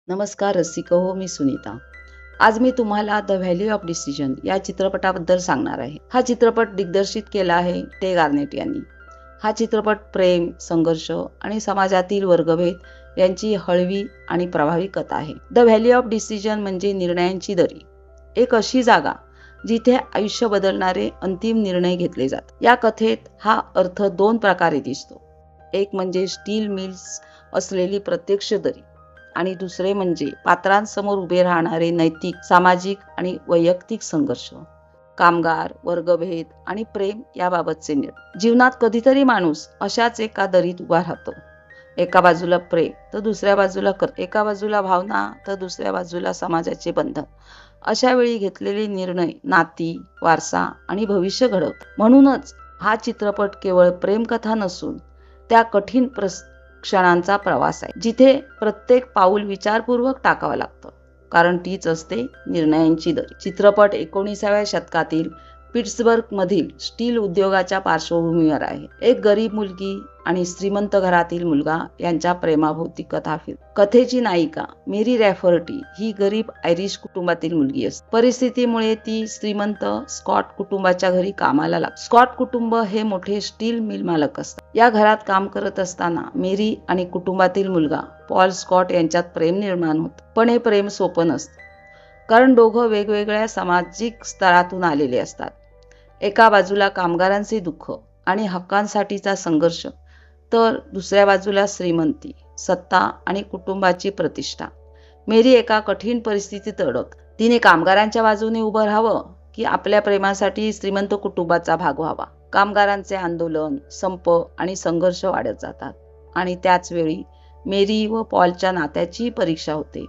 नमस्कार रसिक हो, मी सुनीता। आज मी तुम्हाला द व्हॅल्यू ऑफ डिसिजन या चित्रपटाबद्दल सांगणार आहे। हा चित्रपट दिग्दर्शित केला आहे टे गार्नेट यांनी। हा चित्रपट प्रेम, संघर्ष आणि समाजातील वर्गभेद यांची हळवी आणि प्रभावी कथा आहे। द व्हॅल्यू ऑफ डिसिजन म्हणजे निर्णयांची दरी, एक अशी जागा जिथे आयुष्य बदलणारे अंतिम निर्णय घेतले जातात। या कथेत हा अर्थ दोन प्रकारे दिसतो। एक म्हणजे स्टील मिल्स असलेली प्रत्यक्ष दरी आणि दुसरे म्हणजे पात्रांसमोर उभे राहणारे नैतिक, सामाजिक आणि वैयक्तिक संघर्ष, कामगार, वर्गभेद आणि प्रेम याबाबतचे निर्णय। जीवनात कधीतरी माणूस अशाच एका दरीत उभा राहतो। एका बाजूला प्रेम तर दुसऱ्या बाजूला एका बाजूला भावना तर दुसऱ्या बाजूला समाजाचे बंधन। अशा वेळी घेतलेले निर्णय नाती, वारसा आणि भविष्य घडवतात। म्हणूनच हा चित्रपट केवळ प्रेमकथा नसून त्या कठीण क्षणांचा प्रवास आहे, जिथे प्रत्येक पाऊल विचारपूर्वक टाकावं लागतं, कारण तीच असते निर्णयांची दरी। चित्रपट 19व्या शतकातील पिट्सबर्ग मधील स्टील उद्योगाच्या पार्श्वभूमीवर आहे। एक गरीब मुलगी आणि श्रीमंत घरातील मुलगा यांच्या प्रेमाभोवती कथा फिरते। कथेची नायिका मेरी रॅफर्टी ही गरीब आयरिश कुटुंबातील मुलगी असते। परिस्थितीमुळे ती श्रीमंत स्कॉट कुटुंबाच्या घरी कामाला लागते। स्कॉट कुटुंब हे मोठे स्टील मिल मालक असतात। या घरात काम करत असताना मेरी आणि कुटुंबातील मुलगा पॉल स्कॉट यांच्यात प्रेम निर्माण होतं। पण हे प्रेम सोपं नसतं, कारण दोघं वेगवेगळ्या सामाजिक स्तरातून आलेले असतात। एका बाजूला कामगारांचे दुःख आणि हक्कांसाठीचा संघर्ष, तर दुसऱ्या बाजूला श्रीमंती, सत्ता आणि कुटुंबाची प्रतिष्ठा। मेरी एका कठीण परिस्थितीत अडकते। तिने कामगारांच्या बाजूने उभं राहावं की आपल्या प्रेमासाठी श्रीमंत कुटुंबाचा भाग व्हावा। कामगारांचे आंदोलन, संप आणि संघर्ष वाढत जातात आणि त्याच वेळी मेरी व पॉलच्या नात्याची परीक्षा होते।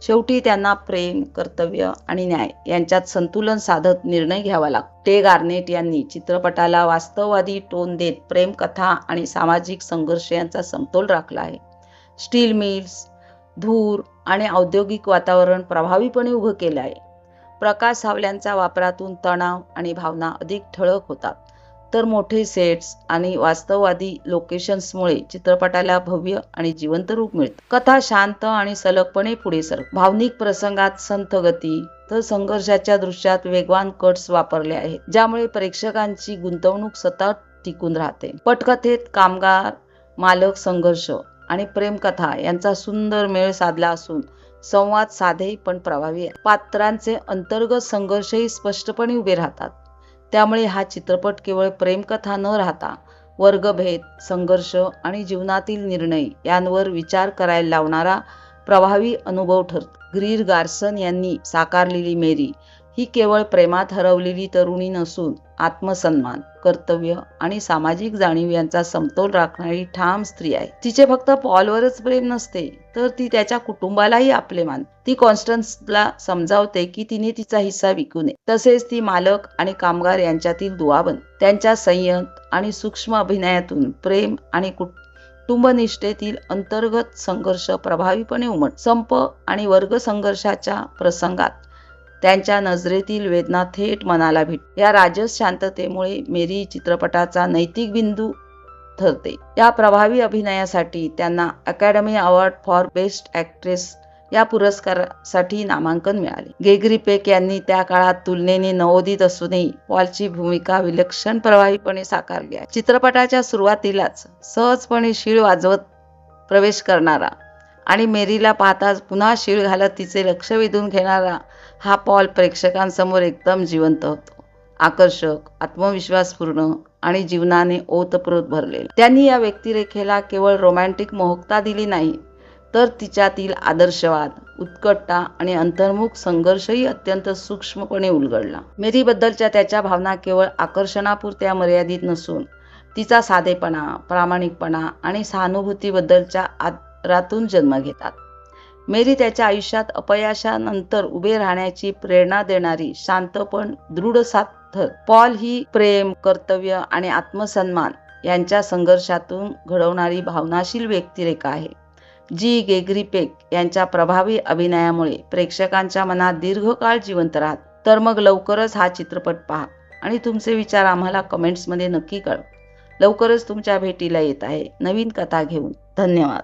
शेवटी त्यांना प्रेम, कर्तव्य आणि न्याय यांच्यात संतुलन साधत निर्णय घ्यावा लागतो। टे गार्नेट यांनी चित्रपटाला वास्तववादी टोन देत प्रेमकथा आणि सामाजिक संघर्ष यांचा समतोल राखला आहे। स्टील मिल्स, धूर आणि औद्योगिक वातावरण प्रभावीपणे उभं केलं आहे। प्रकाश सावल्यांच्या वापरातून तणाव आणि भावना अधिक ठळक होतात, तर मोठे सेट्स आणि वास्तववादी लोकेशन्समुळे चित्रपटाला भव्य आणि जिवंत रूप मिळतं। कथा शांत आणि सलगपणे पुढे सरकते। भावनिक प्रसंगात संथ गती तर संघर्षाच्या दृश्यात वेगवान कट्स वापरले आहेत, ज्यामुळे प्रेक्षकांची गुंतवणूक सतत टिकून राहते। पटकथेत कामगार मालक संघर्ष आणि प्रेमकथा यांचा सुंदर मेळ साधला असून संवाद साधे पण प्रभावी आहे। पात्रांचे अंतर्गत संघर्षही स्पष्टपणे उभे राहतात। त्यामुळे हा चित्रपट केवळ प्रेमकथा न राहता वर्गभेद, संघर्ष आणि जीवनातील निर्णय यांवर विचार करायला लावणारा प्रभावी अनुभव ठरतो। ग्रीर गार्सन यांनी साकारलेली मेरी ही केवळ प्रेमात हरवलेली तरुणी नसून आत्मसन्मान, कर्तव्य आणि सामाजिक जाणीव यांचा समतोल राखणारी ठाम स्त्री आहे। तिचे फक्त पॉलवरच प्रेम नसते, तर ती त्याच्या कुटुंबालाही आपले मानते। ती कॉन्स्टन्सला समजावते की तिने तिचा हिस्सा विकू नये। तसेच ती मालक आणि कामगार यांच्यातील दुवा बनते। त्यांच्या संयत आणि सूक्ष्म अभिनयातून प्रेम आणि कुटुंबनिष्ठेतील अंतर्गत संघर्ष प्रभावीपणे उमटतो। संप आणि वर्ग संघर्षाच्या प्रसंगात त्यांच्या नजरेतील वेदना थेट मनाला भिडतात। या राजस शांततेमुळे मेरी चित्रपटाचा नैतिक बिंदू ठरते। या प्रभावी अभिनयासाठी त्यांना academy award for best actress या पुरस्कारासाठी नामांकन मिळाले। गेग्री पेक यांनी त्या काळात तुलनेने नवोदित असूनही पॉलची भूमिका विलक्षण प्रभावीपणे साकारली आहे। चित्रपटाच्या सुरुवातीलाच सहजपणे शीळ वाजवत प्रवेश करणारा आणि मेरीला पाहताच पुन्हा शीळ घालत तिचे लक्ष वेधून घेणारा हा पॉल प्रेक्षकांसमोर एकदम जिवंत होतो। आकर्षक, आत्मविश्वासपूर्ण आणि जीवनाने ओतप्रोत भरलेला। त्यांनी या व्यक्तिरेखेला केवळ रोमॅन्टिक मोहकता दिली नाही, तर तिच्यातील आदर्शवाद, उत्कटता आणि अंतर्मुख संघर्षही अत्यंत सूक्ष्मपणे उलगडला। मेरीबद्दलच्या त्याच्या भावना केवळ आकर्षणापुरत्या मर्यादित नसून तिचा साधेपणा, प्रामाणिकपणा आणि सहानुभूतीबद्दलच्या आदरातून जन्म घेतात। मेरी त्याच्या आयुष्यात अपयशानंतर उभे राहण्याची प्रेरणा देणारी शांत पण दृढ साथ। पॉल ही प्रेम, कर्तव्य आणि आत्मसन्मान यांच्या संघर्षातून घडवणारी भावनाशील व्यक्तिरेखा आहे, जी गेग्री पेक यांच्या प्रभावी अभिनयामुळे प्रेक्षकांच्या मनात दीर्घकाळ जिवंत राहते। तर मग लवकरच हा चित्रपट पहा आणि तुमचे विचार आम्हाला कमेंट्समध्ये नक्की कळवा। लवकरच तुमच्या भेटीला येत आहे नवीन कथा घेऊन। धन्यवाद।